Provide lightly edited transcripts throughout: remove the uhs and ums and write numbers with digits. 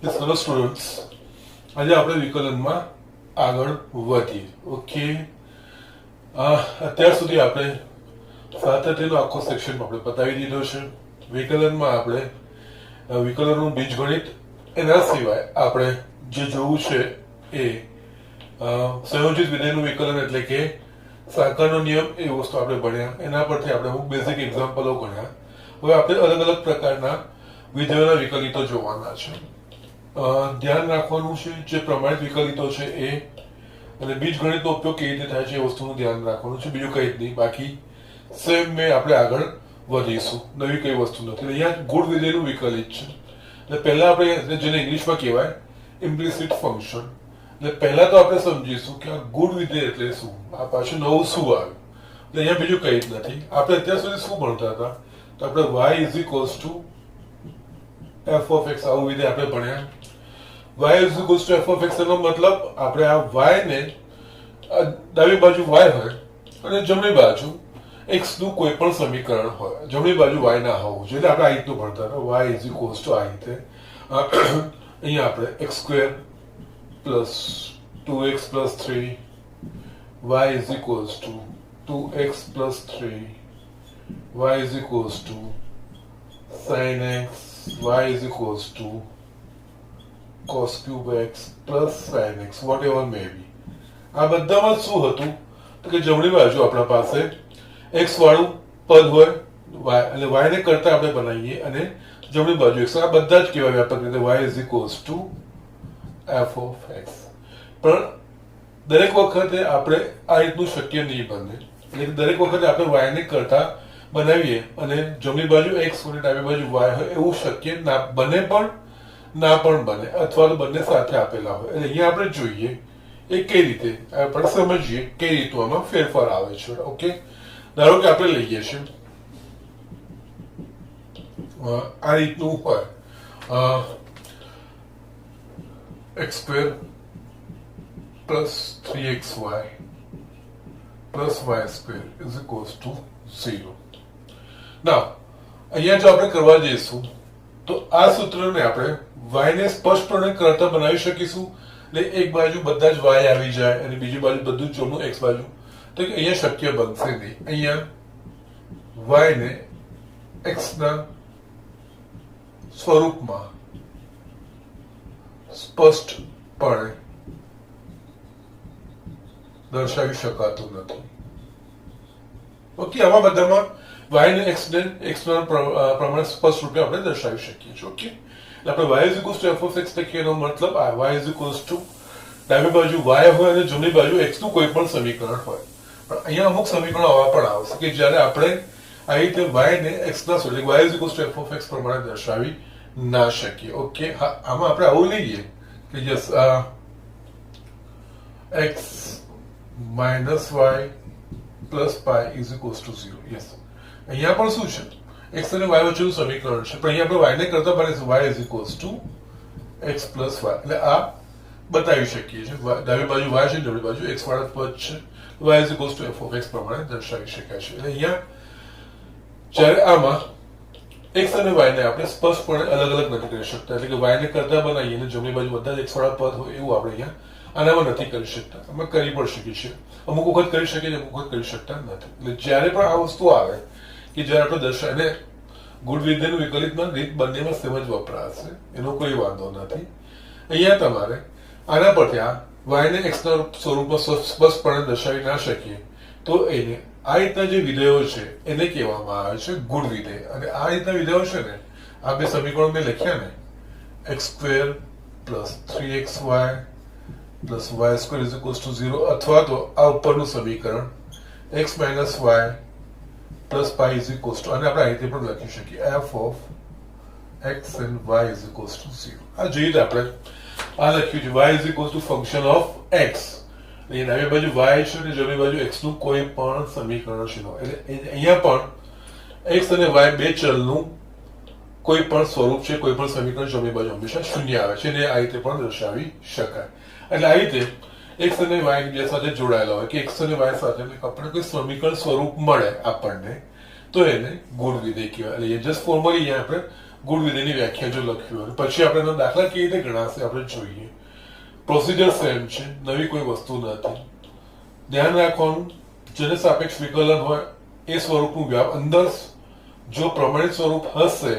Hello students, આજે આપણે વિકલનમાં આગળ વધીએ. ઓકે, અત્યાર સુધી આપણે સાતત્યનો આખો સેક્શન આપણે પતાવી દીધો છે. વિકલનમાં આપણે વિકલનનું બીજગણિત, એના સિવાય આપણે જે જોવું છે એ સંયોજિત વિધેયનું વિકલન એટલે કે સાંકળનો નિયમ, એ વસ્તુ આપણે ભણ્યા. એના પરથી આપણે અમુક બેઝિક એક્ઝામ્પલો ભણ્યા. હવે આપણે અલગ અલગ પ્રકારના વિધેયોના વિકલિતો જોવાના છે. ધ્યાન રાખવાનું છે જે પ્રમાણિત વિકલિતો છે એ અને બીજગણિતનો ઉપયોગ કેવી રીતે થાય છે એ વસ્તુનું ધ્યાન રાખવાનું છે. બીજું કંઈ જ નહીં. બાકી સેમ મેં આપણે આગળ વધીશું. નવી કઈ વસ્તુ નથી. અહીંયા ગુણ વિધેયનું વિકલિત છે. એટલે પહેલા આપણે જેને ઇંગ્લિશમાં કહેવાય ઇમ્પ્લિસિટ ફંક્શન, એટલે પહેલા તો આપણે સમજીશું કે આ ગુણ વિધેય એટલે શું, આ પાછું નવું શું આવ્યું. એટલે અહીંયા બીજું કંઈ જ નથી. આપણે અત્યાર સુધી શું ભણતા હતા, તો આપણે y is equals two f of x આવું વિધેય આપણે ભણ્યા. y is equals to f of x એનો મતલબ આપણે આ y ને ડાબી બાજુ y હોય અને જમણી બાજુ x નું કોઈ પણ સમીકરણ હોય, જમણી બાજુ y ના હોવું જોઈએ. એટલે આપણે આ રીતનું ભણતા હતા. y is equals to આ રીતે અહીંયા આપણે x² plus 2x plus 3, y is equals to 2x plus 3, y is equals to sin x, y is equals to cos cube x plus sin x, whatever may be. આ બધામાં શું હતું તો કે જમણી બાજુ આપણા પાસે x વાળું પદ હોય, y એટલે y ને કરતા આપણે બનાવીએ અને જમણી બાજુ x. આ બધા જ કહેવાય વ્યાપક રીતે y is equals to f of x. પણ દરેક વખતે આપણે આ રીતનું શક્ય નહીં બને. એટલે દરેક વખતે આપણે y ને કરતા બનાવીએ અને જમણી બાજુ x અને ડાબી બાજુ y હોય એવું શક્ય ના બને, પણ ના પણ બને, અથવા તો બંને સાથે આપેલા હોય. એટલે અહીંયા આપણે જોઈએ એ કઈ રીતે આપણે સમજીએ કઈ રીતનું આમાં ફેરફાર આવે છે. ઓકે, ધારો કે આપણે લઈએ છીએ આ રીતનું હોય x² plus 3xy plus y² is equals to 0. નાઉ અહીંયા જો આપણે કરવા જઈશું તો આ સૂત્રને આપણે y ને સ્પષ્ટપણે કરતા બનાવી શકીશું. એટલે એક બાજુ બધા જ y આવી જાય અને બીજી બાજુ બધું જ જમણું x બાજુ, તો અહીંયા શક્ય બનશે નહીં. અહીંયા y ને x ના સ્વરૂપમાં સ્પષ્ટપણે દર્શાવી શકાતું નથી. ઓકે, આમાં બધામાં y ને x ના પ્રમાણે સ્પષ્ટ રૂપે આપણે દર્શાવી શકીએ છીએ. ઓકે, એટલે આપણે y is equals to f of x લખીએ એનો મતલબ y is equals to ડાબી બાજુ y હોય અને જમણી બાજુ x નું કોઈ પણ સમીકરણ હોય. પણ અહીંયા અમુક સમીકરણો આવા પણ આવશે કે જ્યારે આપણે આ રીતે y ને x ના સ્વરૂપે y is equals to f of x પ્રમાણે દર્શાવી ના શકીએ. ઓકે, આમાં આપણે આવું લઈએ કે yes x minus y plus pi is equals to 0. Yes, અહીંયા પણ શું છે, x અને y વચ્ચેનું સમીકરણ છે. પણ અહીંયા આપણે y ને કરતા બનીશું y is equals to x plus y. એટલે આ બતાવી શકીએ છીએ. ડાબી બાજુ y છે, જમણી બાજુ x વાળા પદ છે. y is equals to f of x પ્રમાણે દર્શાવી શકાય છે. એટલે અહીંયા જ્યારે આમાં x અને y ને આપણે સ્પષ્ટપણે અલગ અલગ નથી કરી શકતા. એટલે કે y ને કરતા બનાવીએ અને જમણી બાજુ બધા જ x વાળા પદ હોય એવું આપણે અહીંયા આનામાં નથી કરી શકતા. અમે કરી પણ શકીએ છીએ, અમુક વખત કરી શકીએ, અમુક વખત કરી શકતા નથી. એટલે જ્યારે પણ આ વસ્તુ આવે કે જ્યારે આપણે દર્શાવીને ગુણ વિધેયનું વિકલિતમાં રીત બંનેમાં સેમ જ વપરાશે, એનો કોઈ વાંધો નથી. અહીંયા તમારે આના પરથી આ y ને x ના સ્વરૂપમાં સ્પષ્ટપણે દર્શાવી ના શકીએ તો એને આ રીતના જે વિધેયો છે એને કહેવામાં આવે છે ગુણ વિધેય. અને આ રીતના વિધેયો છે ને, આ બે સમીકરણો મેં લખ્યા ને, x² plus 3xy plus y² is equals to 0, અથવા તો આ ઉપરનું સમીકરણ x minus y plus pi is equals to, અને આપણે આ રીતે પણ લખી શકીએ f of x and y is equals to 0. આ જોઈએ આપણે આ લખ્યું છે y is equals to function of x. એ ડાબી બાજુ y છે અને જમણી બાજુ x નું કોઈ પણ સમીકરણ છે. એટલે અહીંયા પણ x અને y બે ચલનું કોઈ પણ સ્વરૂપ છે, કોઈ પણ સમીકરણ જમણી બાજુ હંમેશા શૂન્ય આવે છે અને આ રીતે પણ દર્શાવી શકાય. એટલે આ રીતે x અને y બે સાથે જોડાયેલા હોય કે x અને y સાથે આપણે કોઈ સમીકરણ સ્વરૂપ મળે આપણને તો એને ગુણ વિધેય કહેવાય. એટલે જસ્ટ ફોર્મલી અહીંયા આપણે ગુણ વિધેયની વ્યાખ્યા જો લખવી હોય પછી આપણે એનો દાખલા કેવી રીતે ગણાશે આપણે જોઈએ. પ્રોસિજર સેમ છે, નવી કોઈ વસ્તુ નથી. ધ્યાન રાખવાનું જેને સાપેક્ષ વિકલન હોય એ સ્વરૂપનું અંદર જો પ્રમાણિત સ્વરૂપ હશે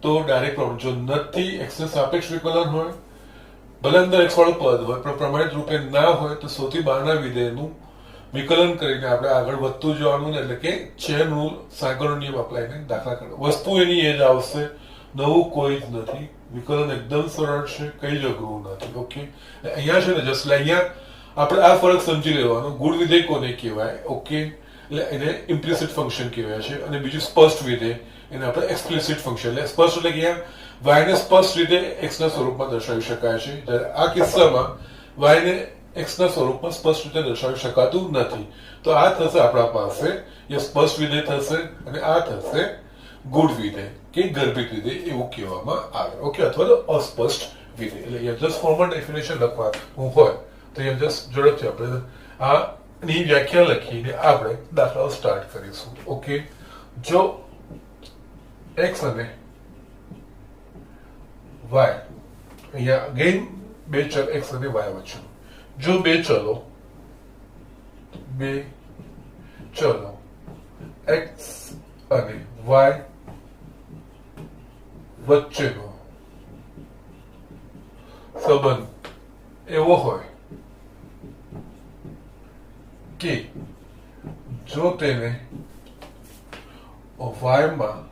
તો ડાયરેક્ટ પ્રમાણ, જો નથી એક્સ ને સાપેક્ષ વિકલન હોય ભલે અંદર એક્સ વાળું પદ હોય પણ પ્રમાણિત રૂપે ના હોય તો સૌથી બહારના વિધેયનું વિકલન કરીને આપણે આગળ વધતું જવાનું, એટલે કે ચેન રૂલ સાગરનો નિયમ અપ્લાય દાખલા કરવા. વસ્તુ એની એ જ આવશે, નવું કોઈ જ નથી. વિકલન એકદમ સરળ છે, કઈ જ અઘરું નથી. ઓકે, અહીંયા છે ને જસ્ટ અહીંયા આપણે આ ફરક સમજી લેવાનો. ગુણ વિધેય કોને કહેવાય? ઓકે, એટલે એને ઇમ્પ્લિસિટ ફંક્શન કહેવાય છે અને બીજું સ્પષ્ટ વિધેય એને આપણે એક્સપ્લિસિટ ફંક્શન. એટલે સ્પષ્ટ એટલે કે y ને સ્પષ્ટ રીતે x ના સ્વરૂપમાં દર્શાવી શકાય છે, જ્યારે આ કિસ્સામાં y ને x ના સ્વરૂપમાં સ્પષ્ટ રીતે દર્શાવી શકાતું નથી. તો આ થશે આપણા પાસે એ સ્પષ્ટ વિધેય થશે અને આ થશે ગુણ વિધેય કે ગર્ભિત વિધેય એવું કહેવામાં આવે. ઓકે, અથવા તો અસ્પષ્ટ વિધેય. એટલે અહીંયા જસ્ટ ફોર્મલ ડેફિનેશન લખવાનું હોય તો અહીંયા જસ્ટ ઝડપથી આપણે આની વ્યાખ્યા લખીને આપણે દાખલાઓ સ્ટાર્ટ કરીશું. ઓકે, જો x અને y અહીંયા અગેન બે ચલ x અને y વચ્ચે, જો બે ચલો x અને y વચ્ચેનો સંબંધ એવો હોય કે જો તેને y માં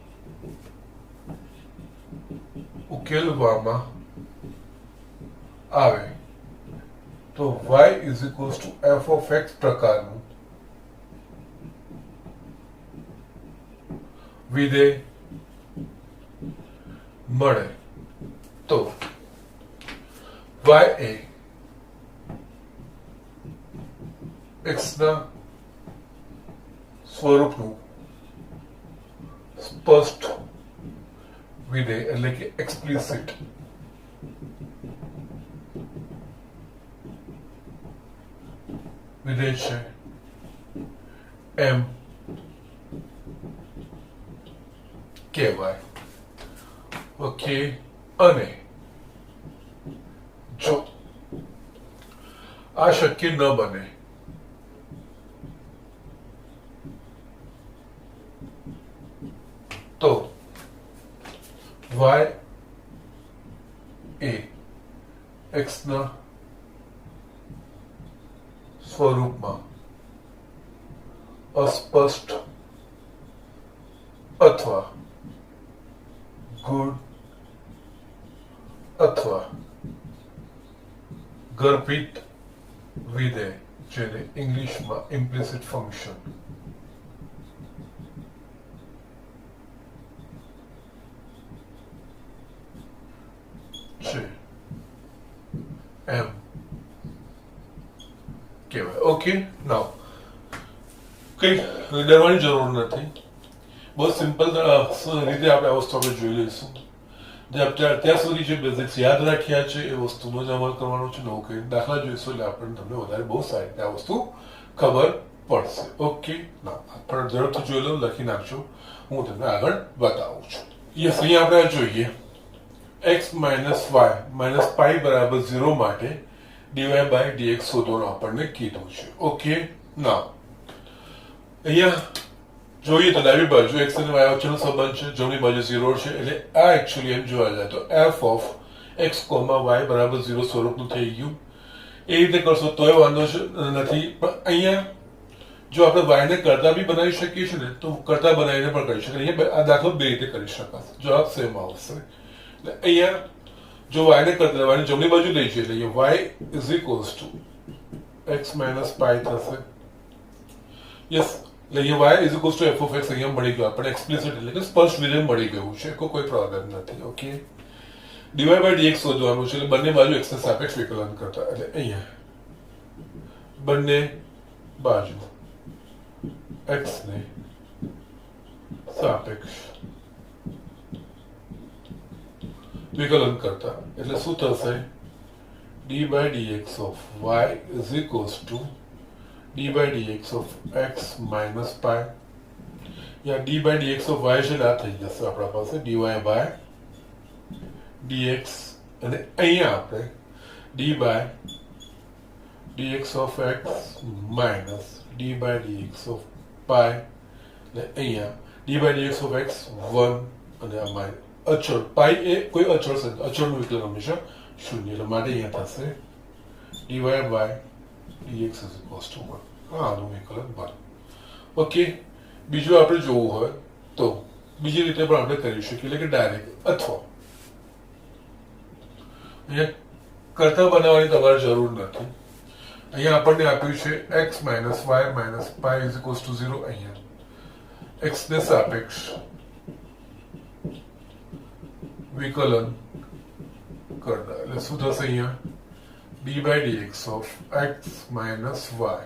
ઉકેલવામાં આવે તો y is equals two f of x પ્રકારનું વિધેય મળે તો y એ x ના સ્વરૂપનું સ્પષ્ટ વિધેય એટલે કે એક્સપ્લિસિટ વિધેય છે એમ કહેવાય. ઓકે, અને જો આ શક્ય ન બને તો y એ x ના સ્વરૂપમાં અસ્પષ્ટ અથવા ગુણ અથવા ગર્ભિત વિધેય જેને ઇંગ્લિશમાં ઇમ્પ્લિસિટ ફંક્શન છે એમ કહેવાય. ઓકે, નાઉ કઈ ડરવાની જરૂર નથી, બહુ સિમ્પલ રીતે આપણે આ વસ્તુ આપણે જોઈ લઈશું. જે અત્યાર સુધી જે બેઝિક્સ યાદ રાખ્યા છે એ વસ્તુનો જ અમલ કરવાનો છે. નવું કઈ દાખલા જોઈશું એટલે આપણને તમને વધારે બહુ સારી રીતે આ વસ્તુ ખબર પડશે. ઓકે, ના પણ ઝડપથી જોઈ લો, લખી નાખજો, હું તમને આગળ બતાવું છું. યસ, અહીંયા આપણે જોઈએ x minus y minus pi બરાબર 0 માટે dy બાય dx શોધવાનું આપણને કીધું છે. ઓકે, ના અહીંયા જોઈએ તો ડાબી બાજુ x અને y વચ્ચેનો સંબંધ છે, જમણી બાજુ 0 છે, એટલે આ એક્ચ્યુઅલી એમ જોવા જાય તો f ઓફ x, y બરાબર 0 સ્વરૂપનું થઈ ગયું. એ રીતે કરશો તોય વાંધો નથી, પણ અહીંયા જો આપણે y ને કરતા બી બનાવી શકીએ છીએ ને તો કરતા બનાવીને પણ કરી શકીએ. અહીંયા આ દાખલો બે રીતે કરી શકાશે, જવાબ સેમ આવશે. એટલે અહીંયા જો y ને કરતા y ની જમણી બાજુ લઈ જઈએ એટલે અહીંયા y is equals two x minus pi થશે. યસ, એટલે અહીંયા y is equals two f of x અહીંયા મળી ગયું આપણે એક્સપ્લિસિટ એટલે કે સ્પષ્ટ વિધેય મળી ગયું છે, કોઈ પ્રોબ્લેમ નથી. ઓકે, dy બાય dx શોધવાનું છે એટલે બંને બાજુ x ને સાપેક્ષ વિકલન કરતા, એટલે અહીંયા બંને બાજુ x ને સાપેક્ષ વિકલન કરતા એટલે શું થશે? d by dx of y is equals to d by dx of x minus pi. Yeah d by dx of y છે આ થઈ જશે આપણા પાસે dy by dx અને અહીંયા આપણે d by dx of x minus d by dx of pi અને અહીંયા d by dx of x 1 અને આ માઇનસ અચળ પાઈ એ કોઈ અચળ સંખ્યા અચળનું વિકલન હંમેશા શૂન્ય એટલે માટે અહીંયા થશે dy by dx is equals to 1 આનું વિકલન 1 ઓકે બીજું આપણે જોવું હોય તો બીજી રીતે પણ આપણે કરી શકીએ એટલે કે ડાયરેક્ટ અથવા અહીંયા કરતા બનાવવાની તમારે જરૂર નથી અહીંયા આપણને આપ્યું છે x minus y minus pi is equals to 0 અહીંયા x ને સાપેક્ષ વિકલન કરતા એટલે શું થશે અહીંયા d by dx of x minus y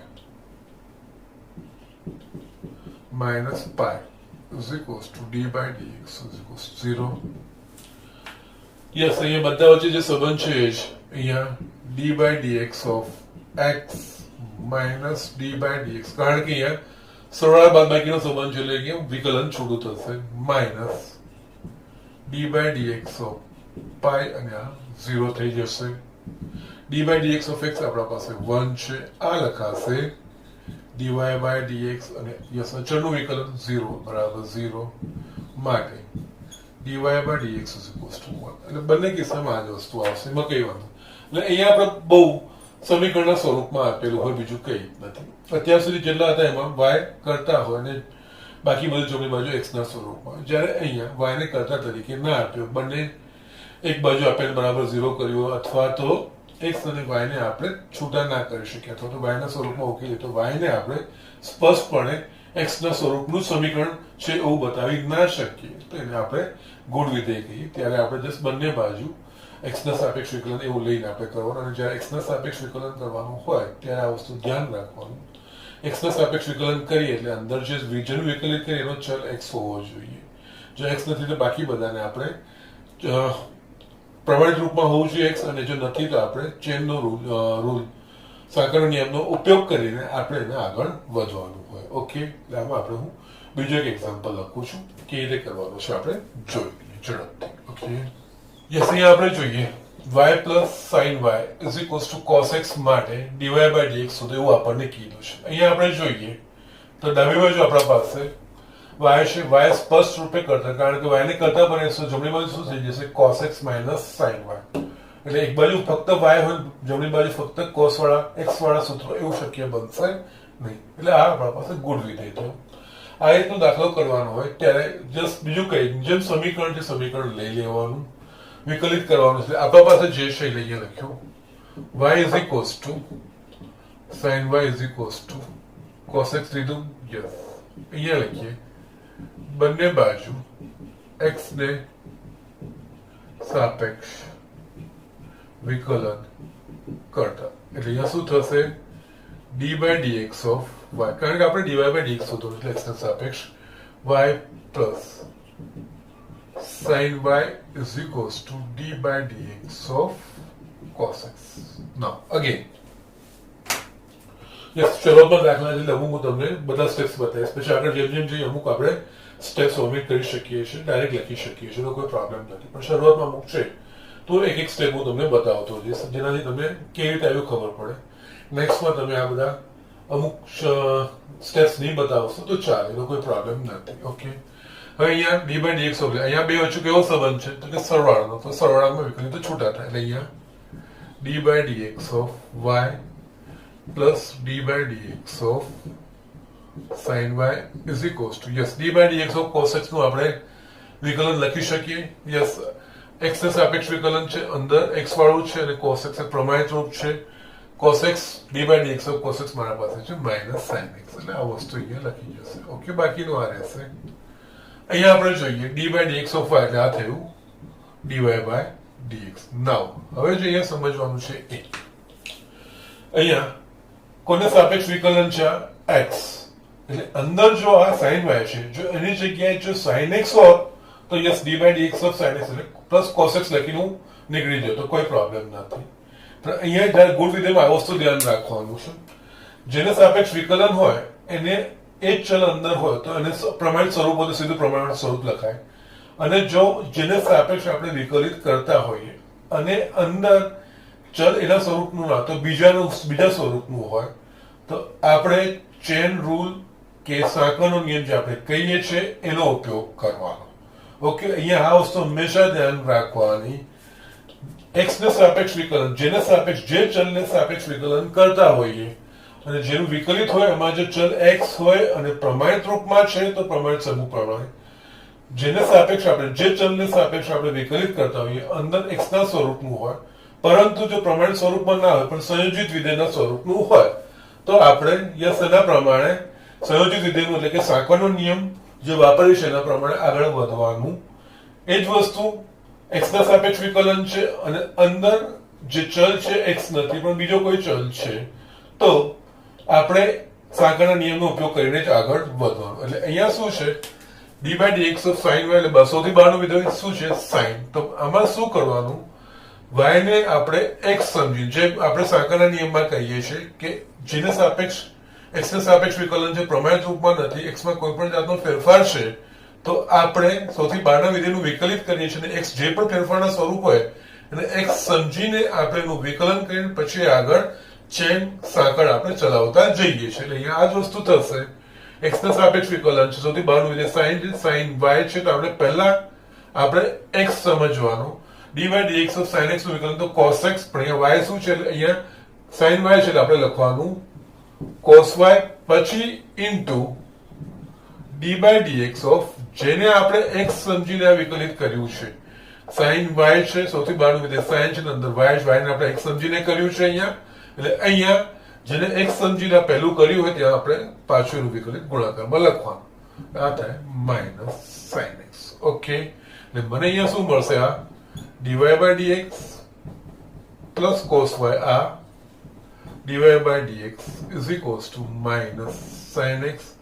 minus pi is equals to d by dx is equals to 0 yes અહીંયા બધા વચ્ચે જે સંબંધ છે એ જ અહીંયા d by dx of x minus d by dx કારણ કે અહીંયા સરવાળા બાદબાકીનો સંબંધ છે એટલે કે વિકલન છૂટું થશે minus d by dx of pi અને આ 0 થઈ જશે d by dx of x આપણા પાસે 1 છે આ લખાશે dy by dx અને યસ અચળનું વિકલન 0 બરાબર 0 માટે dy by dx is equals to 1 એટલે બંને કિસ્સામાં આ જ વસ્તુ આવશે એમાં કઈ વાંધો એટલે અહીંયા આપણે બહુ સમીકરણના સ્વરૂપમાં આપેલું હોય બીજું કંઈ નથી અત્યાર સુધી જેટલા હતા એમાં y કરતા હોય અને બાકી બધું જમણી બાજુ x ના સ્વરૂપમાં જ્યારે અહીંયા y ને કરતા તરીકે ના આપ્યો બંને એક બાજુ આપેલ બરાબર 0 કર્યું અથવા તો x અને y ને આપણે છૂટા ના કરી શકીએ અથવા તો y ના સ્વરૂપમાં ઉકેલીએ તો y ને આપણે સ્પષ્ટપણે x ના સ્વરૂપનું સમીકરણ છે એવું બતાવી ના શકીએ તો એને આપણે ગુણ વિધેય કહીએ ત્યારે આપણે જસ્ટ બંને બાજુ x ના સાપેક્ષ વિકલન એવું લઈને આપણે કરવાનું અને જ્યારે x ના સાપેક્ષ વિકલન કરવાનું હોય ત્યારે આ વસ્તુ ધ્યાન રાખવાનું x ના સાપેક્ષ વિકલન કરીએ એટલે અંદર જે વિજન વિકલિત કરીએ એનો ચલ x હોવો જોઈએ જો x નથી તો બાકી બધાને આપણે પ્રમાણિત રૂપમાં હોવું જોઈએ x અને જો નથી તો આપણે ચેનનો રૂલ સાંકળનો નિયમનો ઉપયોગ કરીને આપણે એને આગળ વધવાનું હોય ઓકે એટલે આમાં આપણે હું બીજો એક એક્ઝામ્પલ લખું છું કે રીતે કરવાનું છે આપણે જોઈ લઈએ ઝડપથી ઓકે યસ અહીંયા આપણે જોઈએ y plus sin y is equals to cos x માટે dy by dx સુધી એવું આપણને કીધું છે અહીંયા આપણે જોઈએ તો ડાબી બાજુ આપણા પાસે y છે y સ્પષ્ટ રૂપે કરતા કારણ કે y ને કરતા બને તો જમણી બાજુ શું થઈ જશે cos x minus sin y એટલે એક બાજુ ફક્ત y હોય જમણી બાજુ ફક્ત cos વાળા x વાળા સૂત્રો એવું શક્ય બનશે નહીં એટલે આ આપણા પાસે ગુણ વિધેય થયું આ રીતનો દાખલો કરવાનો હોય ત્યારે જસ્ટ બીજું કઈ જેમ સમીકરણ છે સમીકરણ લઈ લેવાનું વિકલિત કરવાનું છે આપણા પાસે જે છે લઈએ લખ્યું y is equals to sin y is equals to cos x લીધું યસ અહીંયા લખીએ બંને બાજુ x ને સાપેક્ષ વિકલન કરતા એટલે અહીંયા શું થશે d by dx of y કારણ કે આપણે dy by dx શોધવું એટલે x ના સાપેક્ષ y plus sin y is equals to d by dx of cos x. Now again yes શરૂઆતમાં દાખલા જે લઉં હું તમને બધા સ્ટેપ્સ બતાવીશ પછી આગળ જેમ જેમ જઈએ અમુક આપણે સ્ટેપ્સ ઓમિટ કરી શકીએ છીએ ડાયરેક્ટ લખી શકીએ છીએ કોઈ પ્રોબ્લેમ નથી પણ શરૂઆતમાં અમુક છે તો એક એક સ્ટેપ હું તમને બતાવતો જઈશ જેનાથી તમને કેવી રીતે આવ્યું ખબર પડે નેક્સ્ટમાં તમે આ બધા અમુક સ્ટેપ્સ નહીં બતાવશો તો ચાલે એનો કોઈ પ્રોબ્લેમ નથી ઓકે હવે અહીંયા d by dx ઓફ અહીંયા બે વચ્ચે કેવો સંબંધ છે તો કે સરવાળાનો તો સરવાળામાં વિકલિત તો છૂટા થાય એટલે અહીંયા d by dx of y plus d by dx of sin y is equals to yes d by dx of cos x નું આપણે વિકલન લખી શકીએ yes x ને સાપેક્ષ વિકલન છે અંદર x વાળું છે અને cos x એ પ્રમાણિત રૂપ છે cos x d by dx of cos x મારા પાસે છે minus sin x એટલે આ વસ્તુ અહીંયા લખી જશે ઓકે બાકીનું આ રહેશે અહીંયા આપણે જોઈએ d by dx of y એટલે આ થયું dy by dx નાઉ હવે જે અહીંયા સમજવાનું છે એ અહીંયા કોને સાપેક્ષ વિકલન છે x એટલે અંદર જો આ sin y છે જો એની જગ્યાએ જો sin x હોત તો yes d by dx of sin x એટલે પ્લસ cos x લખીને નીકળી જાય તો કોઈ પ્રોબ્લેમ નથી પણ અહીંયા જ્યારે ગુણ વિધેયમાં આ વસ્તુ ધ્યાન રાખવાનું છે જેને સાપેક્ષ વિકલન હોય એને એ જ ચલ અંદર હોય તો એને પ્રમાણિત સ્વરૂપ હોય તો સીધું પ્રમાણિત સ્વરૂપ લખાય અને જો જેને સાપેક્ષ આપણે વિકલિત કરતા હોઈએ અને અંદર ચલ એના સ્વરૂપનું ના તો બીજા સ્વરૂપનું હોય તો આપણે ચેન રૂલ કે સાંકળનો નિયમ જે આપણે કહીએ છીએ એનો ઉપયોગ કરવાનો. ઓકે, અહીંયા આ વસ્તુ હંમેશા ધ્યાન રાખવાની. એક્સ ને સાપેક્ષ વિકલન, જેને સાપેક્ષ જે ચલને સાપેક્ષ વિકલન કરતા હોઈએ અને જેનું વિકલિત હોય એમાં જો ચલ એક્સ હોય અને પ્રમાણિત રૂપમાં છે તો પ્રમાણિત સમૂહ પ્રમાણે જેને સાપેક્ષ આપણે જે ચલને સાપેક્ષ આપણે વિકલિત કરતા હોઈએ અંદર એક્સ ના સ્વરૂપનું હોય, પરંતુ જો પ્રમાણિત સ્વરૂપમાં ના હોય પણ સંયોજિત વિધેયના સ્વરૂપનું હોય તો આપણે યસ એના પ્રમાણે સંયોજિત વિધેયનું એટલે કે સાંકળનો નિયમ જે વાપરીએ છે એના પ્રમાણે આગળ વધવાનું. એ જ વસ્તુ એક્સ ના સાપેક્ષ વિકલન છે અને અંદર જે ચલ છે એક્સ નથી પણ બીજો કોઈ ચલ છે તો આપણે સાંકળના નિયમનો ઉપયોગ કરીને જ આગળ વધવાનું. એટલે અહીંયા શું છે, d by dx of sine y એટલે 200 નું વિધેય શું છે સાઇન. તો આમાં શું કરવાનું, y ને આપણે x સમજીને જે આપણે સાંકળના નિયમમાં કહીએ છીએ કે જેને સાપેક્ષ x ને સાપેક્ષ વિકલન જે પ્રમાણિત રૂપમાં નથી, x માં કોઈ પણ જાતનો ફેરફાર છે તો આપણે સૌથી બહારના વિધેયનું વિકલિત કરીએ છીએ અને x જે પણ ફેરફારના સ્વરૂપ હોય અને x સમજીને આપણે એનું વિકલન કરીને પછી આગળ ચેન સાંકળ આપણે ચલાવતા જઈએ છીએ. એટલે અહીંયા આ જ વસ્તુ થશે. x ના સાપેક્ષ વિકલન છે સૌથી બહારનું વિધેય sin છે, sin y છે તો આપણે પહેલા આપણે x સમજવાનું. dy dx of sin x નું વિકલન તો cos x, પણ અહીંયા y શું છે એટલે અહીંયા sin y છે એટલે આપણે લખવાનું cos y પછી into d by dx of જેને આપણે x સમજીને વિકલિત કર્યું છે. sin y છે સૌથી બહારનું વિધેય sin છે અંદર y ને આપણે x સમજીને કર્યું છે અહીંયા. એટલે અહીંયા જેને x સમજીને પહેલું કર્યું હોય ત્યાં આપણે પાછળનું વિકલિત ગુણાકારમાં લખવાનું. આ થાય માઇનસ sin x. ઓકે, એટલે મને અહીંયા શું મળશે, આ dy by dx plus cos y આ dy by dx is equals to minus sin x.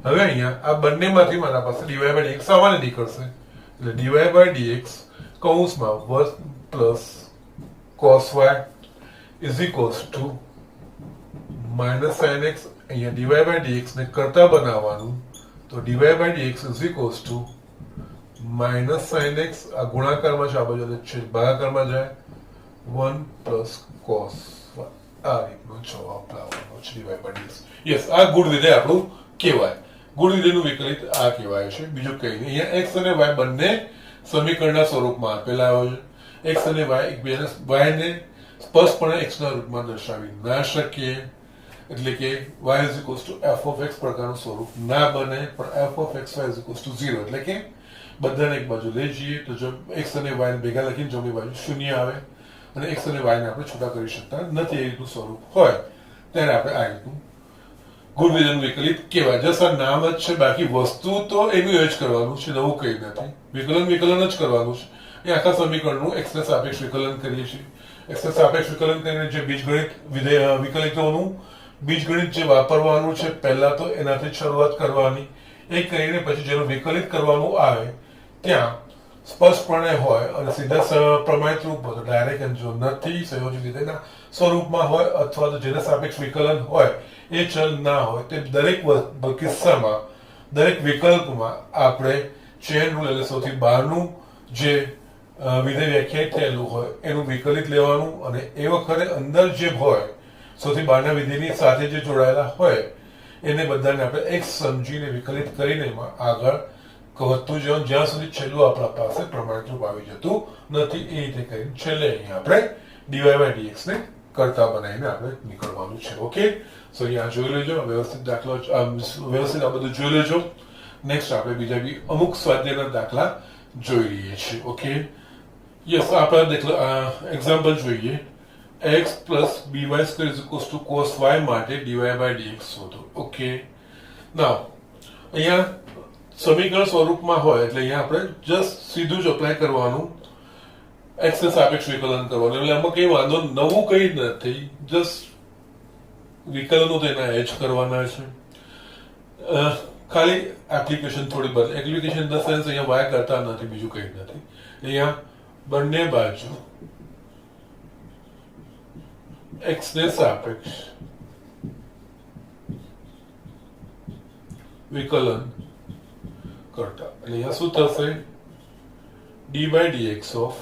હવે અહીંયા આ બંનેમાંથી મારા પાસે dy by dx સામાન્ય નીકળશે એટલે dy by dx કૌંસમાં 1 plus cos y is equals to minus sin x. અહીંયા dy by dx ને કરતા બનાવવાનું તો dy by dx is equals to minus sin x. આ ગુણાકારમાં છે, આ બાજુ છે ભાગાકારમાં જાય 1 plus cos y. આ રીતનો જવાબ લાવવાનો છે dy by dx. યસ, આ ગુણ વિધેય આપણું કહેવાય. ગુણ વિધેયનું વિકલિત આ કહેવાય છે, બીજું કંઈ નહીં. અહીંયા x અને y બંને સમીકરણના સ્વરૂપમાં આપેલા હોય છે. x અને y એકબીજાને y ને સ્પષ્ટપણે x ના રૂપમાં દર્શાવી ના શકીએ એટલે કે y is equals to f of x પ્રકારનું સ્વરૂપ ના બને, પણ f of x y is equals to 0 એટલે કે બધાને એક બાજુ લઈ જઈએ તો જો x અને y ભેગા લખીને જમણી બાજુ શૂન્ય આવે અને x અને y ને આપણે છૂટા કરી શકતા નથી એ રીતનું સ્વરૂપ હોય ત્યારે આપણે આ રીતનું ગુણ વિધેયનું વિકલિત કહેવાય. જસ્ટ આ નામ જ છે, બાકી વસ્તુ તો એનું એ જ કરવાનું છે, નવું કંઈ નથી. વિકલન જ કરવાનું છે. એ આખા સમીકરણનું x ને સાપેક્ષ વિકલન કરીએ છીએ. x ને સાપેક્ષ વિકલન કરીને જે બીજગણિત વિકલિતોનું બીજગણિત જે વાપરવાનું છે પહેલા તો એનાથી શરૂઆત કરવાની. એ કરીને પછી જેનું વિકલિત કરવાનું આવે ત્યાં સ્પષ્ટપણે હોય અને સીધા પ્રમાણિત રૂપ હોય ડાયરેક્ટ જો નથી સંયોજિત વિધેયના સ્વરૂપમાં હોય અથવા તો જેને સાપેક્ષ વિકલન હોય એ ચલ ના હોય તે દરેક કિસ્સામાં દરેક વિકલ્પમાં આપણે ચેન રૂલ એટલે સૌથી બહારનું જે વિધેય વ્યાખ્યાયિત થયેલું હોય એનું વિકલિત લેવાનું અને એ વખતે અંદર જે હોય સૌથી બહારના વિધેયની સાથે જે જોડાયેલા હોય એને બધાને આપણે x સમજીને વિકલિત કરીને એમાં આગળ વધતું જવાનું જ્યાં સુધી છેલ્લું આપણા પાસે પ્રમાણિત રૂપ આવી જતું નથી. એ રીતે કરીને છેલ્લે અહીંયા આપણે dy by dx ને કરતા બનાવીને આપણે નીકળવાનું છે. ઓકે, સો અહીંયા જોઈ લેજો વ્યવસ્થિત દાખલો, વ્યવસ્થિત આ બધું જોઈ લેજો. નેક્સ્ટ આપણે બીજા બી અમુક સ્વાધ્યાયના દાખલા જોઈ લઈએ છીએ. ઓકે, યસ, આપણે એક્ઝામ્પલ જોઈએ. x plus by square is equals to cos y માટે dy by dx શોધો. ઓકે, નાઉ અહીંયા સમીકરણ સ્વરૂપમાં હોય એટલે અહીંયા આપણે જસ્ટ સીધું જ અપ્લાય કરવાનું, x ને સાપેક્ષ વિકલન કરવાનું. એટલે આમાં કઈ વાંધો નવું કઈ નથી, જસ્ટ વિકલનો તો એના એજ કરવાના છે. ખાલી એપ્લિકેશન થોડી બદલે, એપ્લિકેશન ધ સેન્સ અહીંયા y કરતા નથી, બીજું કઈ નથી. અહીંયા બંને બાજુ x ને સાપેક્ષ વિકલન કરતા એટલે અહીંયા શું થશે, d by dx of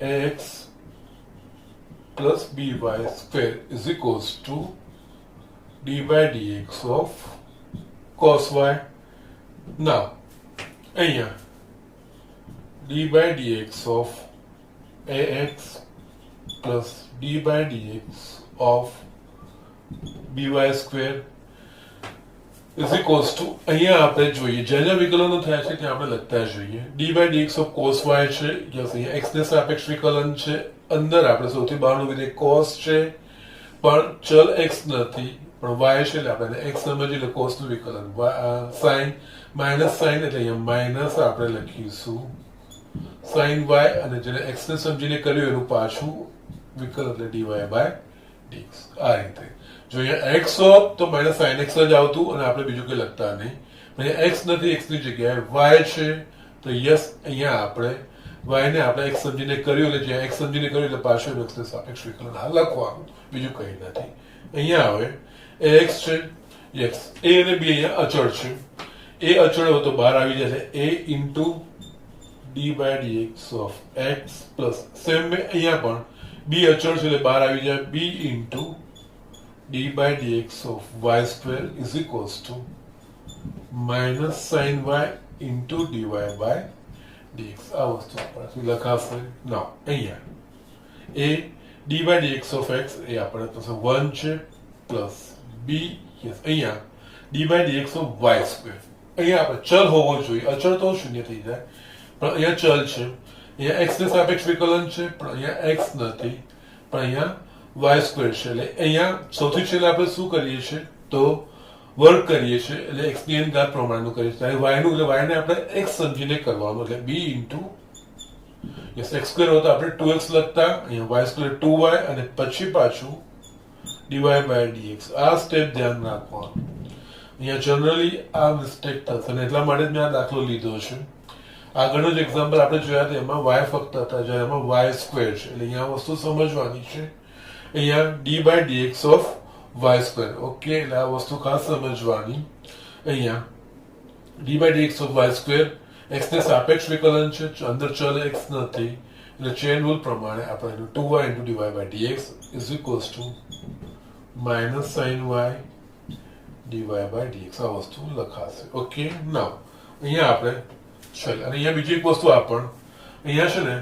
ax plus by square is equals to d by dx of cos y. Now અહીંયા d by dx of ax plus d by dx of by square is equals to અહીંયા આપણે જોઈએ જ્યાં વિકલનો થયા છે ત્યાં આપણે લખતા જોઈએ d by dx of cos y છે યસ અહીંયા x ને સાપેક્ષ વિકલન છે અંદર આપણે સૌથી બહારનું વિધેય cos છે પણ ચલ x નથી પણ y છે એટલે આપણે x સમજીએ એટલે cos નું વિકલન sin માઈનસ sin એટલે અહીંયા માઈનસ આપણે લખીશું sin y અને જેને x ને સમજીને કર્યું એનું પાછું વિકલન એટલે dy by dx આ રીતે જો અહીંયા x હોત તો માઈનસ sin x જ આવતું અને આપણે બીજું કંઈ લખતા નહીં અહીંયા x નથી x ની જગ્યાએ y છે તો યસ અહીંયા આપણે y ને આપણે x સમજીને કર્યું એટલે જ્યાં x સમજીને કર્યું એટલે પાછું x ને સાપેક્ષ વિકલન આ લખવાનું બીજું કંઈ નથી અહીંયા હવે ax છે યસ a અને b અહીંયા અચળ છે a અચળ હોય તો બહાર આવી જશે a into d by dx of x plus same અહીંયા પણ b અચળ છે એટલે બહાર આવી જાય b into d by dx of y square is equals to minus sin y into dy by dx આ વસ્તુ આપણે લખાશે now અહીંયા a d by dx of x એ આપણે તો 1 છે plus b yes અહીંયા d by dx of y square અહીંયા આપણે ચલ હોવો જોઈએ અચળ તો શૂન્ય થઈ જાય પણ અહીંયા ચલ છે અહીંયા x ને સાપેક્ષ વિકલન છે પણ અહીંયા x નથી પણ અહીંયા y square છે એટલે અહીંયા સૌથી છેલ્લે આપણે શું કરીએ છીએ તો વર્ગ કરીએ છીએ એટલે x ની ઘાત પ્રમાણનું કરીએ છીએ y નું એટલે y ને આપણે x સમજીને કરવાનું એટલે b into yes x square હોતો આપણે 2x લખતા અહીંયા y square 2y અને પછી પાછું dy by dx આ સ્ટેપ ધ્યાન રાખવાનું અહીંયા જનરલી આ મિસ્ટેક થશે અને એટલા માટે મેં આ દાખલો લીધો છે આગળનો જ એક્ઝામ્પલ આપણે જોયા હતા એમાં y ફક્ત હતા જ્યારે એમાં y square છે એટલે અહીંયા વસ્તુ સમજવાની છે અહીંયા d by dx of y square okay એટલે આ વસ્તુ ખાસ સમજવાની અહીંયા d by dx of y square x ને સાપેક્ષ વિકલન છે અંદર ચલ x નથી એટલે ચેન રૂલ પ્રમાણે આપણે 2y into dy by dx is equals to minus sin y dy by dx આ વસ્તુ લખાશે ઓકે નાઉ અહીંયા આપણે ચલ અને અહીંયા બીજી એક વસ્તુ અહીંયા છે ને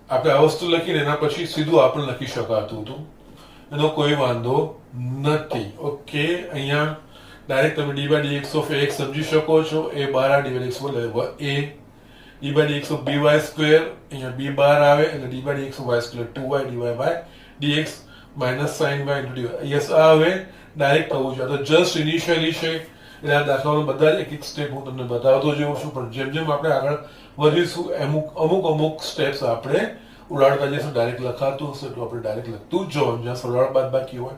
આપણે આ વસ્તુ લખીને એના પછી સીધું આપણે લખી શકાતું હતું એનો કોઈ વાંધો નથી ઓકે અહીંયા ડાયરેક્ટ તમે d by dx of x સમજી શકો છો એ બહાર આ d by dx બોલે a d by dx of by square અહીંયા b બહાર આવે એટલે d by dx of y square 2y dy by dx minus sin y into dy yes આ હવે ડાયરેક્ટ થવું જોઈએ તો જસ્ટ ઇનિશિયલી છે એટલે આ દાખલાનો બધા જ એક એક સ્ટેપ હું તમને બતાવતો જઉં છું પણ જેમ જેમ આપણે આગળ વધીશું અમુક સ્ટેપ્સ આપણે ઉડાડતા જઈશું ડાયરેક્ટ લખાતું હશે તો આપણે ડાયરેક્ટ લખતું જ જવાનું જ્યાં સરળ બાદ બાકી હોય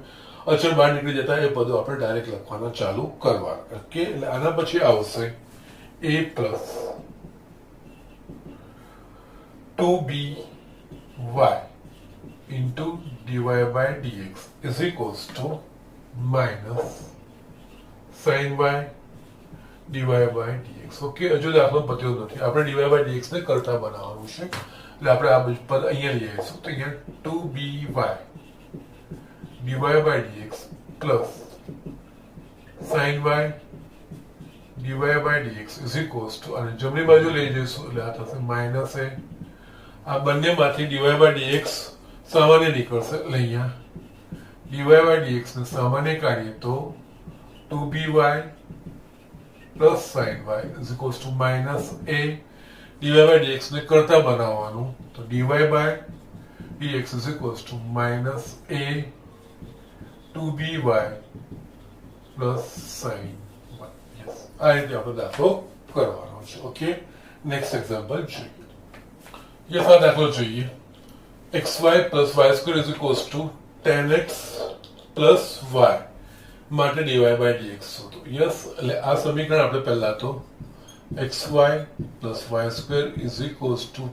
અચળ બહાર નીકળી જતા એ પદો આપણે ડાયરેક્ટ લખવાના ચાલુ કરવાના ઓકે એટલે આના પછી આવશે a plus 2by into dy by dx is equals to minus sin y dy by dx okay હજુ દાખલો પત્યો નથી આપણે dy by dx ને કરતા બનાવવાનું છે એટલે આપણે આ પદ અહીંયા લઈ આવીશું તો અહીંયા 2by dy by dx plus sin y dy by dx is equals to અને જમણી બાજુ લઈ જઈશું એટલે આ થશે માઈનસ a આ બંનેમાંથી dy by dx સામાન્ય નીકળશે એટલે અહીંયા dy by dx ને સામાન્ય કાઢીએ તો 2by plus sin y is equals to minus a dy by dx ને કરતા બનાવવાનું તો dy by dx is equals to minus a 2by plus sin y yes આ રીતે આપણે દાખલો કરવાનો છે ઓકે નેક્સ્ટ એક્ઝામ્પલ જોઈએ યસ આ દાખલો જોઈએ xy plus y square is equals to 10x plus y માટે dy by dx હતો યસ એટલે આ સમીકરણ આપણે પહેલા તો xy plus y square is equals to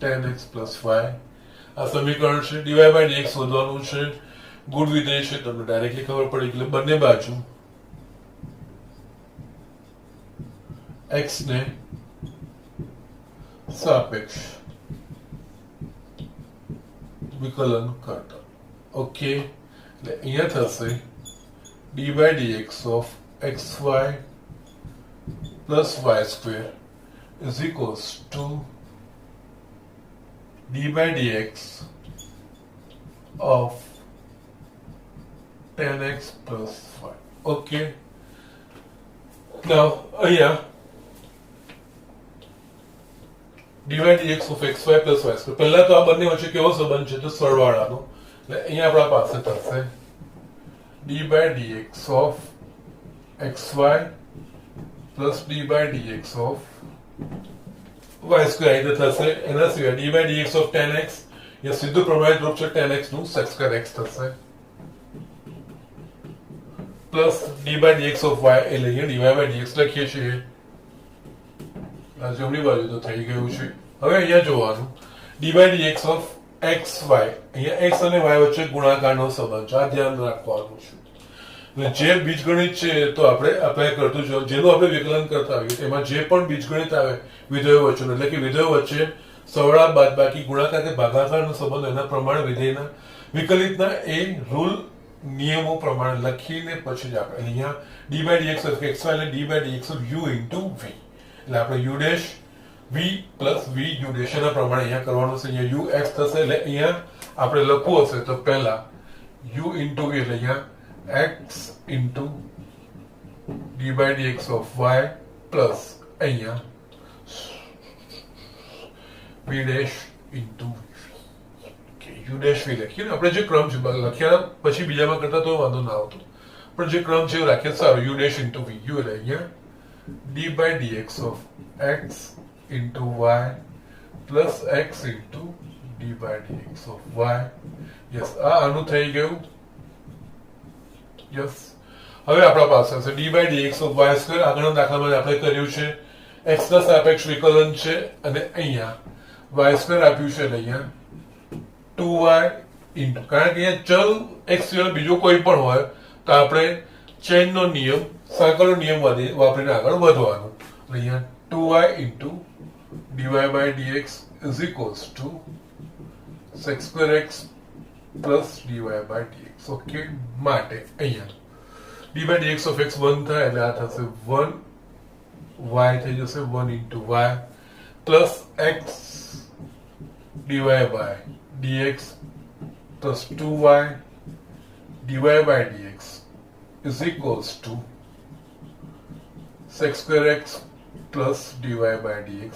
10x plus y આ સમીકરણ છે dy by dx શોધવાનું છે ગુણ વિધેય છે તમને ડાયરેક્ટલી ખબર પડી એટલે બંને બાજુ x ને સાપેક્ષ વિકલન કરતા. ઓકે, એટલે અહીંયા થશે dy dx of xy plus y square is equals to dy dx of 10x plus y. Okay. Now, અહીંયા dy dx of xy plus y square. પહેલા તો આ બંને વચ્ચે કેવો સંબંધ છે? તો સરવાળાનો. એટલે અહીંયા આપણા પાસે થશે dy dx of xy plus dy dx of y square એટલે થશે. એના સિવાય dy dx of 10x એ સીધું પ્રમાણિત રૂપ છે 10x નું sec square x થશે plus dy dx of y એટલે અહીંયા dy dx લખીએ છીએ. આ જમણી બાજુ તો થઈ ગયું છે. હવે અહીંયા જોવાનું dy dx of xy, અહીંયા x અને y વચ્ચે ગુણાકારનો સંબંધ છે. આ ધ્યાન રાખવાનું છે. જે બીજગણિત છે તો આપણે અપ્લાય કરતું જો જેનું આપણે વિકલન કરતા હોઈએ તેમાં જે પણ બીજગણિત આવે વિધેયો વચ્ચેનો, એટલે કે વિધેયો વચ્ચે સરવાળા બાદબાકી ગુણાકાર કે ભાગાકારનો સંબંધ, એના પ્રમાણે વિધેયના વિકલિતના એ રૂલ નિયમો પ્રમાણે લખીને પછી જ આપણે અહીંયા dy dx of xy એટલે dy dx of u into v, એટલે આપણે u dash v plus v u dash એના પ્રમાણે અહીંયા કરવાનું છે. અહીંયા u x થશે એટલે અહીંયા આપણે લખવું હશે તો પહેલા u into v એટલે અહીંયા x into dy dx of y plus અહીંયા v dash into u dash v લખીએ. આપણે જે ક્રમ છે લખ્યા પછી બીજામાં કરતા તો વાંધો ના આવતો, પણ જે ક્રમ છે એ રાખીએ સારું. u dash into v, u એટલે અહીંયા dy dx of x into y plus x into dy dx of y. Yes, આ આનું થઈ ગયું. યસ, હવે આપણા પાસે છે dy dx of y square. આગળના દાખલામાં આપણે કર્યું છે x ના સાપેક્ષ વિકલન છે અને અહીંયા y square આપ્યું છે એટલે અહીંયા 2y into, કારણ કે અહીંયા ચલ x સિવાય બીજો કોઈ પણ હોય તો આપણે ચેઇનનો નિયમ, સાંકળનો નિયમ વાપરીને આગળ વધવાનું. અહીંયા 2y into dy by dx is equals to sec square x plus dy by dx. Okay, માટે અહીંયા dy by dx of x 1 થાય એટલે આ થશે 1 y થઈ જશે 1 into y plus x dy by dx plus 2y dy by dx is equals to sec square x plus dy by dx.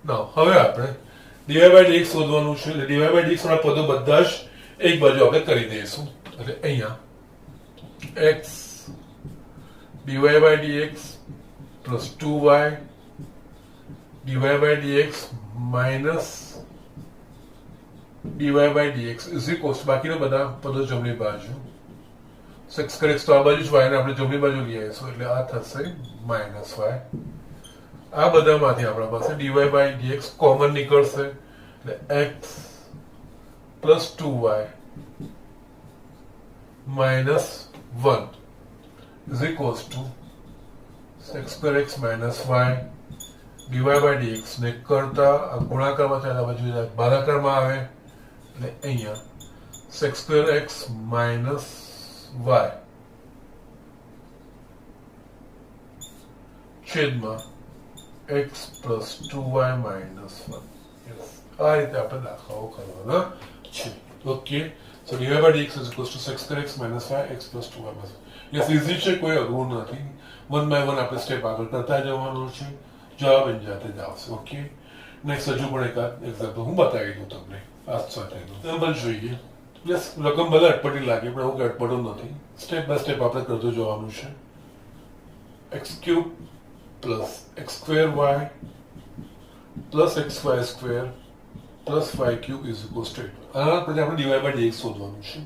now હવે આપણે dy by dx શોધવાનું છે. એટલે dy by dx ના પદો બધા જ એક બાજુ આપણે કરી દઈશું. એટલે અહીંયા x dy by dx plus 2y dy by dx minus dy by dx is equals, બાકીના બધા પદો જમણી બાજુ, sec square x તો આ બાજુ જ y ને આપણે જમણી બાજુ લઈ આવીશું એટલે આ થશે minus y. આ બધામાંથી આપણા પાસે dy by dx કોમન નીકળશે એટલે x plus 2y minus 1 is equals to sec square x minus y dy by dx ને કરતા આ ગુણાકારમાં થાય આ બાજુ ભાગાકારમાં આવે એટલે અહીંયા sec square x minus y છેદમાં x plus 2y minus 1. yes, આ રીતે આપણે દાખલાઓ કરવાના છે. Okay, so dy by dx is equals to sec square x minus y x plus 2y minus 1. yes, easy છે, કોઈ અઘરું નથી. વન બાય વન આપણે સ્ટેપ આગળ કરતા જવાનું છે. જવાબ એની જાતે જ આવશે. ઓકે, નેક્સ્ટ હજુ પણ એક એક્ઝામ્પલ હું બતાવી દઉં તમને. આ સાથેનું એક્ઝામ્પલ જોઈએ. યસ, રકમ ભલે અટપટી લાગે પણ હું અટપટું નથી. સ્ટેપ બાય સ્ટેપ આપણે કરતું જવાનું છે. x cube plus x square y plus xy square plus y cube is equals to 8. આના પછી આપણે dy by dx શોધવાનું છે.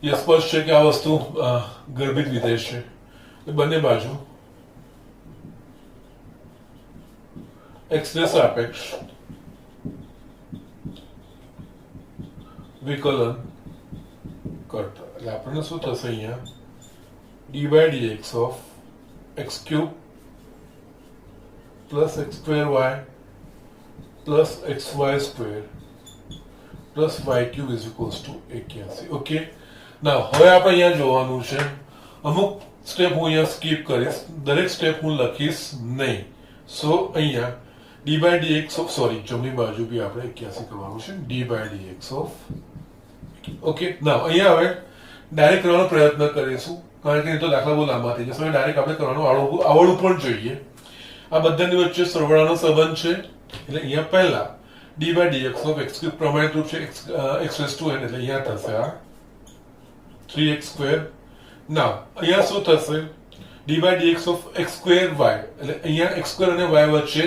એ સ્પષ્ટ છે કે આ વસ્તુ ગર્ભિત વિધેય છે. બંને બાજુ x ને સાપેક્ષ વિકલન કરતા એટલે આપણને શું થશે અહીંયા dy by dx of x cube plus x square y plus x Y square plus y cube is equals to 81. Okay, ના હવે આપણે અહીંયા જોવાનું છે, અમુક સ્ટેપ હું અહીંયા સ્કીપ કરીશ, દરેક સ્ટેપ હું લખીશ નહીં. સો અહીંયા D by D x of, sorry જમણી બાજુ બી આપણે 81 કરવાનું છે, d by D x of. Okay, ના અહીંયા હવે ડાયરેક્ટ કરવાનો પ્રયત્ન કરીશું, કારણ કે એ તો દાખલા બહુ લાંબા થઈ જશે. ડાયરેક્ટ આપણે કરવાનું આવડવું પણ જોઈએ. આ બધાની વચ્ચે સરવાળાનો સંબંધ છે, એટલે અહીંયા પહેલા d by D x of x cube પ્રમાણિત છે, એક્સ રેઝ ટુ n, એટલે અહીંયા થશે આ 3x સ્ક્વેર. ના અહીંયા શું થશે, d by D x of x square y, એટલે અહીંયા એક્સ સ્ક્વેર અને વાય વચ્ચે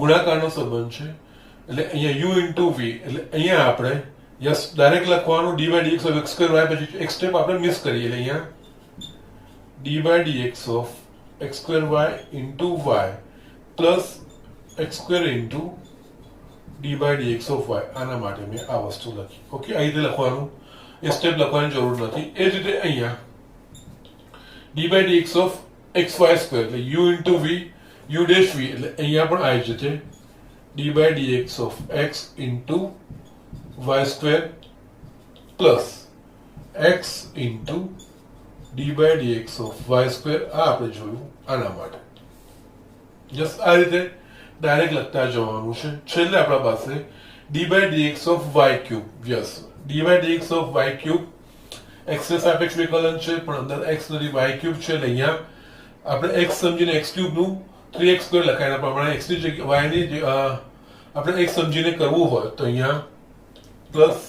ગુણાકારનો સંબંધ છે, એટલે અહીંયા u ઇન્ટુ v, એટલે અહીંયા આપણે યસ ડાયરેક્ટ લખવાનું d by D x of x square y, પછી એક સ્ટેપ આપણે મિસ કરીએ, એટલે અહીંયા D by D x of x square y into y plus x square into D by D x of y. આના માટે મેં આ વસ્તુ લખી. ઓકે, આ રીતે લખવાનું, એ સ્ટેપ લખવાની જરૂર નથી. એ જ રીતે અહીંયા D by D x of X Y square, એટલે U into V, U dash V, એટલે અહીંયા પણ આવી જશે D by D x of X into Y square plus X into D by D x of Y square. આ આપણે જોયું આના માટે. જસ્ટ આ રીતે ડાયરેક્ટ લખતા જવાનું છે. છેલ્લે આપણા પાસે d by D x of y cube, yes d by D x of y cube x ને સાપેક્ષ વિકલન છે, પણ અંદર એક્સ નથી, વાય ક્યુબ છે, એટલે અહીંયા આપણે એક્સ સમજીને એક્સ ક્યુબ નું 3x સ્ક્વેર લખાય, પ્રમાણે એક્સ ની જગ્યાએ વાય ની આપણે એક્સ સમજીને કરવું હોય તો અહીંયા પ્લસ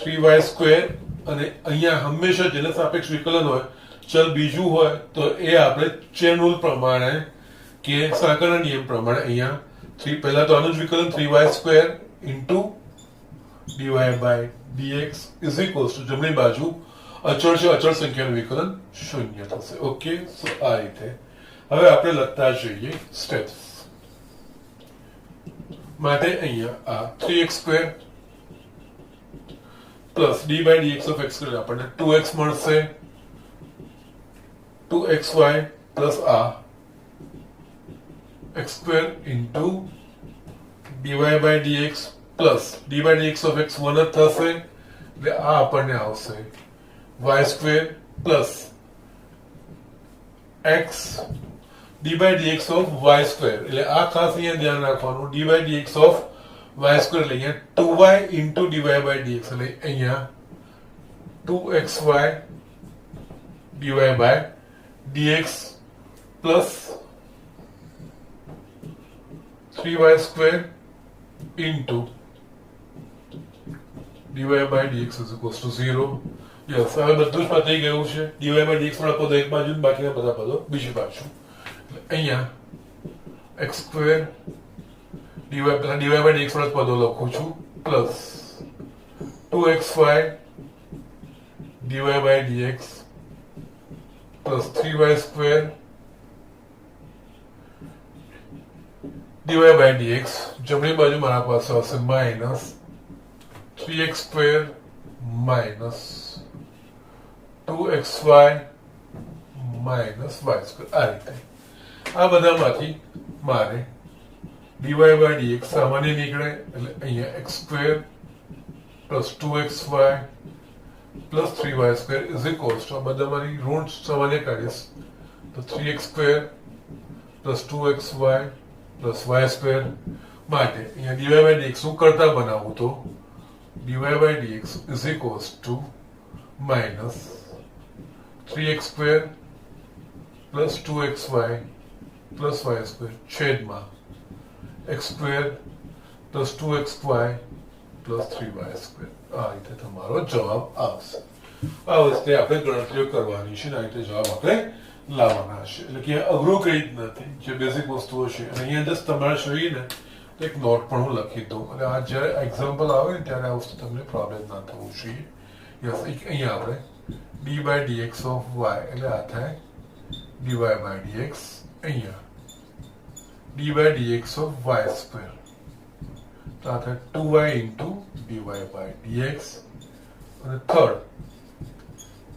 3y સ્ક્વેર, અને અહીંયા હંમેશા જેને સાપેક્ષ વિકલન હોય, ચલ બીજું હોય તો એ આપણે ચેન રૂલ પ્રમાણે કે સાંકળના નિયમ પ્રમાણે અહીંયા 3, પહેલા તો આનું જ વિકલન 3y square into dy by dx is equals to જમણી બાજુ અચળ છે, અચળ સંખ્યાનું વિકલન 0 થશે. ઓકે, સો આ રીતે હવે આપણે લખતા જઈએ સ્ટેપ્સ માટે. અહીંયા આ 3x square plus d by dx of x square, આપણને 2x મળશે, 2xy પ્લસ આ x square into dy by dx plus d by dx of x 1 જ થશે, એટલે આ આપણને આવશે y square plus x d by dx of y square, એટલે આ ખાસ અહીંયા ધ્યાન રાખવાનું, d by dx of y square, એટલે અહીંયા 2y into dy by dx, એટલે અહીંયા 2xy dy by dx plus 3y square into dy by dx is equals to 0. Yes, હવે બધું જ પતી ગયું છે. dy બાય dx વાળા પદો એક બાજુ, બાકીના બધા પદો બીજી બાજુ. અહીંયા x square dy by dx વાળા પદો લખું છું, plus 2xy dy by dx plus 3y square dy by dx. જમણી બાજુ મારા પાસે હશે minus 3x square minus 2xy minus y square. આ રીતે આ બધામાંથી મારે dy બાય dx સામાન્ય નીકળે, એટલે અહીંયા x square plus 2xy plus 3y square is equals two, આ બધામાંથી ઋણ સામાન્ય કાઢીશ તો 3x square plus 2xy plus y square. માટે અહીંયા dy બાય dx શું કરતા બનાવું તો dy by dx is equals to minus 3x square plus 2xy plus y square છેદમાં x square plus 2xy plus 3y square. આ રીતે તમારો જવાબ આવશે. આ વસ્તુ આપણે ગણતરીઓ કરવાની છે, આ રીતે જવાબ આપણે લાવવાના છે. એટલે કે અઘરું કઈ જ નથી, જે બેઝિક વસ્તુઓ છે. અને અહીંયા જસ્ટ તમારે જોઈએ ને તો એક નોટ પણ હું લખી દઉં, અને આ જ્યારે એક્ઝામ્પલ આવે ને ત્યારે આ વસ્તુ તમને પ્રોબ્લેમ ના થવું જોઈએ. યસ, અહીંયા આપણે d by dx of y, એટલે આ થાય dy બાય dx, અહીંયા D by dx of y square, તો આ થાય 2y into dy by dx. અને થર્ડ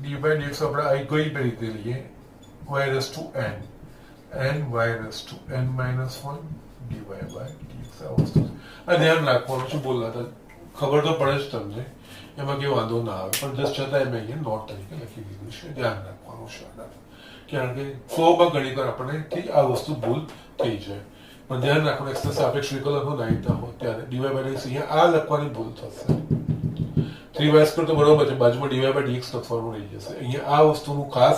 dy બાય dx આપણે આ કઈ રીતે લઈએ, y raise to n y raise to n minus 1 dy by dx આ વસ્તુ આ ધ્યાન રાખવાનું છે. બોલતા હતા ખબર તો પડે જ તમને, એમાં કઈ વાંધો ના આવે, પણ જસ્ટ છતાં મેં અહીંયા નોટ તરીકે લખી દીધું છે. ધ્યાન રાખવાનું છે આનાથી, કારણ કે ફ્લોમાં ઘણી વાર આપણને આ વસ્તુ ભૂલ થઈ જાય. પણ ધ્યાન રાખવાનું એક્સના સાપેક્ષ વિકલનો નાહીતા હોય ત્યારે ડીવાય બાય ડીએક્સ અહીંયા આ લખવાની ભૂલ થશે. 3y² તો બરોબર છે, બાજુમાં ડીવાય બાય ડીએક્સ લખવાનું રહી જશે. અહીંયા આ વસ્તુનું ખાસ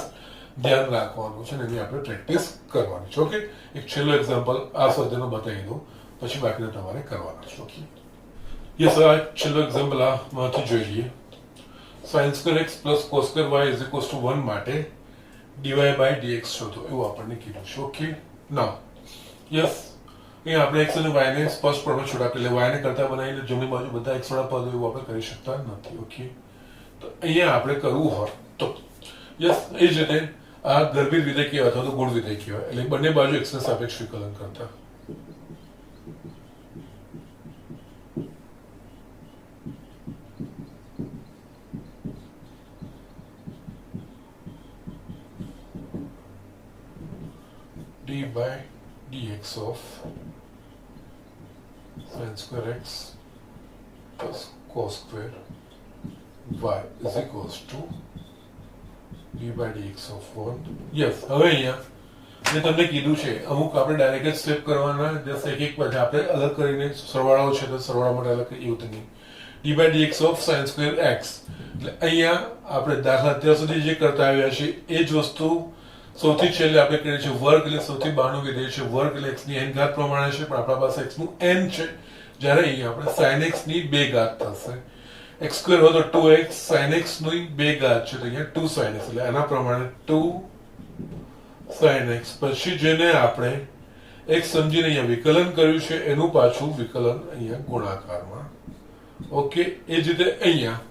ધ્યાન રાખવાનું છે ને એની આપણે પ્રેક્ટિસ કરવાની છે. ઓકે, એક છેલ્લો એક્ઝામ્પલ આ સ્વાધ્યાયનો બતાવી દઉં, પછી બાકીના તમારે કરવાના છે. ઓકે, યસ, આ છેલ્લો એક્ઝામ્પલ આમાંથી જોઈ લઈએ. sin² x plus cos² y is equals two 1 માટે ડીવાય બાય ડીએક્સ શોધો એવું આપણને કીધું છે. ઓકે, નાઉ યસ, અહીંયા આપણે x અને y ને સ્પષ્ટ પ્રમાણે છોડા એટલે y ને કરતા બનાવીને જમણી બાજુ બધા x વાળા પદો એવું આપણે કરી શકતા નથી. ઓકે, તો અહીંયા આપણે કરવું હોય તો યસ એ જ રીતે આ ગર્ભિત વિધેય કહેવાય અથવા તો ગુણ વિધેય કહેવાય, એટલે બંને બાજુ x ને સાપેક્ષ વિકલન કરતા. d by dx of sin² x plus cos² y is equals to d by dx of 1. Yes, હવે અહીંયા મેં તમને કીધું છે અમુક આપણે ડાયરેક્ટ જ સ્ટેપ કરવાના, જસ્ટ એક પછી આપણે અલગ કરીને સરવાળાઓ છે તો સરવાળા માટે અલગ એવું નહીં. d by dx of sin² x એટલે અહીંયા આપણે દાખલા અત્યાર સુધી જે કરતા આવ્યા છે એ જ વસ્તુ સૌથી છેલ્લે આપણે કરીએ છીએ. વર્ગ એટલે સૌથી બહારનું વિધેય છે, વર્ગ એટલે x ની n ઘાત પ્રમાણે છે, પણ આપણા પાસે x નું n છે, જ્યારે અહીંયા આપણે sin x ની 2 ઘાત થશે. x² હોય તો 2x, sin x ની 2 ઘાત છે તો અહીંયા 2 sin x, એટલે આના પ્રમાણે 2 sin x. પછી જેને આપણે x સમજીને અહીંયા વિકલન કર્યું છે એનું પાછું વિકલન અહીંયા ગુણાકારમાં. ઓકે, એ જ રીતે અહીંયા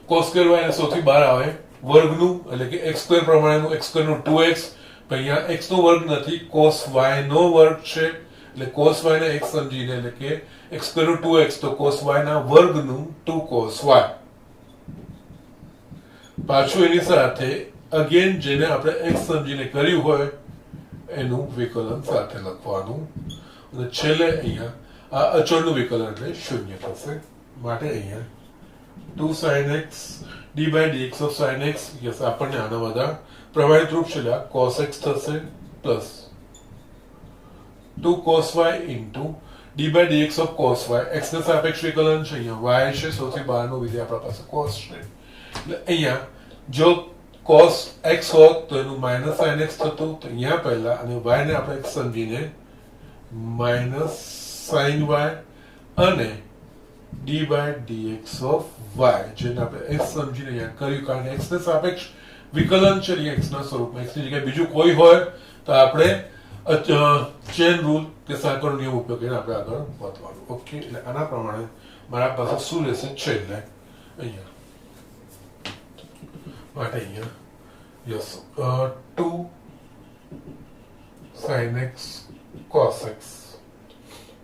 cos² y ને સૌથી બહાર આવે વર્ગનું, એટલે કે x² પ્રમાણેનું x² નું 2x, પણ અહીંયા x નો વર્ગ નથી, cos y નો વર્ગ છે, એટલે cos y ને x સમજીને એટલે કે x² નું 2x તો cos y ના વર્ગનું 2 cos y. પાછું એની સાથે અગેન જેને આપણે x સમજીને કર્યું હોય એનું વિકલન સાથે લખવાનું, અને છેલ્લે અહીંયા આ અચળનું વિકલન એટલે શૂન્ય થશે. માટે અહીંયા 2 sin x d by dx of sin x, yes, આપણને આના બધા પ્રમાણિત રૂપ છે, cos x થશે plus 2 cos y into d by dx of cos y. x ને સાપેક્ષ વિકલન છે, અહીંયા y છે સૌથી બહારનો વિધેય આપણા પાસે cos છે, એટલે અહીંયા જો cos x હોત તો એનું માઇનસ sin x થતું, તો અહીંયા પહેલા અને y ને આપણે x સમજીને માઇનસ sin y અને d by dx of y જેને આપણે x સમજીને અહીંયા કર્યું, કારણ કે x ને સાપેક્ષ વિકલન છે x ના સ્વરૂપમાં. x ની જગ્યાએ બીજું કોઈ હોય તો આપણે ચેન રૂલ કે સાંકળનો નિયમ ઉપયોગ કરીને આપણે આગળ વધવાનું. ઓકે, એટલે આના પ્રમાણે મારા પાસે શું રહેશે છેલ્લે અહીંયા માટે અહીંયા yes 2 sin x cos x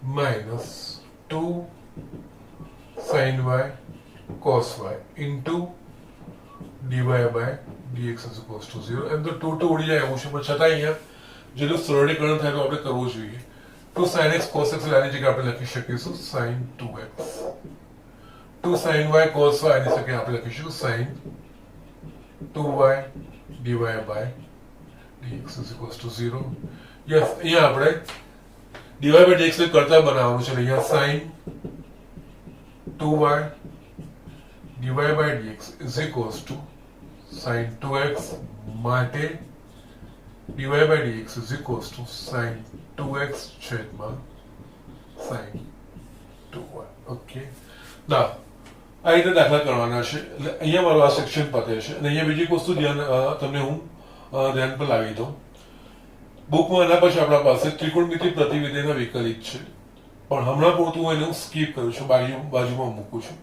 minus 2 sin y cos y into dy by dx is equals to 0. એમ તો 2 ઉડી જાય એવું છે, પણ છતાં અહીંયા જેનું સરળીકરણ થાય તો આપણે કરવું જોઈએ. 2 sin x cos x આની જગ્યાએ આપણે લખી શકીશું sin 2x, 2 sin y cos y આની જગ્યાએ આપણે લખીશું sin 2y dy by dx is equals to 0. Yes, અહીંયા આપણે dy by dx ને કરતા બનાવવાનું છે, અહીંયા sin 2y dy by dx is equals to sin 2x માટે dy by dx is equals to sin 2x છેદમાં sin 2y. ઓકે, ના આ રીતે દાખલા કરવાના છે. એટલે અહીંયા મારું આ સેક્શન પતે છે, અને અહીંયા બીજી વસ્તુ તમને હું ધ્યાન પર લાવી દઉં. બુકમાં એના પછી આપણા પાસે ત્રિકોણમિતિ પ્રતિવિધેયના વિકલિત છે, પણ હમણાં પૂરતું હું એનું સ્કીપ કરું છું, બાજુમાં મૂકું છું,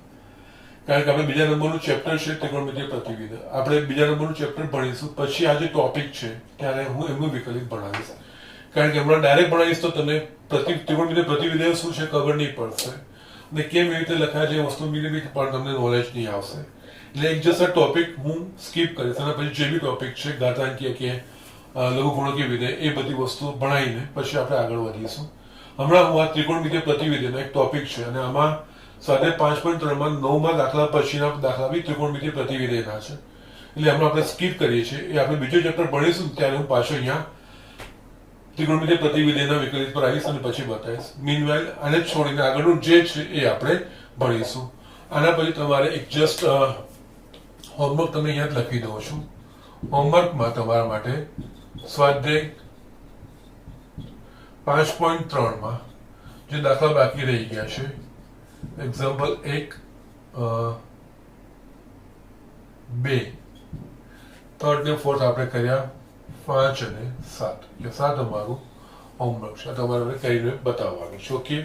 કારણ કે આપણે બીજા નંબરનું ચેપ્ટર છે ત્રિકોણમિતિ પ્રતિવિધેય, આપણે બીજા નંબરનું ચેપ્ટર ભણીશું, પછી આ જે ટોપિક છે ત્યારે હું એમનું વિકલિત ભણાવીશ. કારણ કે હમણાં ડાયરેક્ટ ભણાવીશ તો તમને ત્રિકોણમિતિ પ્રતિવિધેય શું છે ખબર નહીં પડશે, અને કેમ એવી રીતે લખાય છે એ વસ્તુ પણ તમને નોલેજ નહીં આવશે. એટલે એક જસ્ટ આ ટોપિક હું સ્કીપ કરીશ, અને પછી જે બી ટોપિક છે ઘાતાંકીય કે લઘુગુણકી વિધેય એ બધી વસ્તુ ભણાવીને પછી આપણે આગળ વધીશું. હમણાં હું આ ત્રિકોણમિતિય પ્રતિવિધેયનો એક ટોપિક છે અને આમાં સ્વાધ્યાય 5.3 માં 9મા દાખલા પછીના દાખલા બી ત્રિકોણમિતિય પ્રતિવિધેયના છે. એટલે હમણાં આપણે સ્કીપ કરીએ છીએ. એ આપણે બીજો ચેપ્ટર ભણીશું ત્યારે હું પાછો અહીંયા ત્રિકોણમિતિય પ્રતિવિધેયના વિકલિત પર આવીશ અને પછી બતાવીશ. મીનવાઇલ આને છોડીને આગળનું જે છે એ આપણે ભણીશું. આના પછી તમારે એક જસ્ટ હોમવર્ક તમે અહીંયા જ લખી દઉં છું. હોમવર્કમાં તમારા માટે સ્વાધ્યાય 5.3 માં જે દાખલા બાકી રહી ગયા છે, એક્ઝામ્પલ 1, 2, 3rd ને 4th આપણે કર્યા, 5 અને 7 એટલે 7 અમારું હોમવર્ક છે. તમારે કરીને બતાવવાનું છે. ઓકે,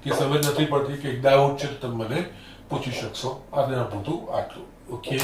કે સમજ નથી પડતી કે એક ડાઉટ છે તો તમે મને પૂછી શકશો. આજના પૂરતું આટલું. ઓકે.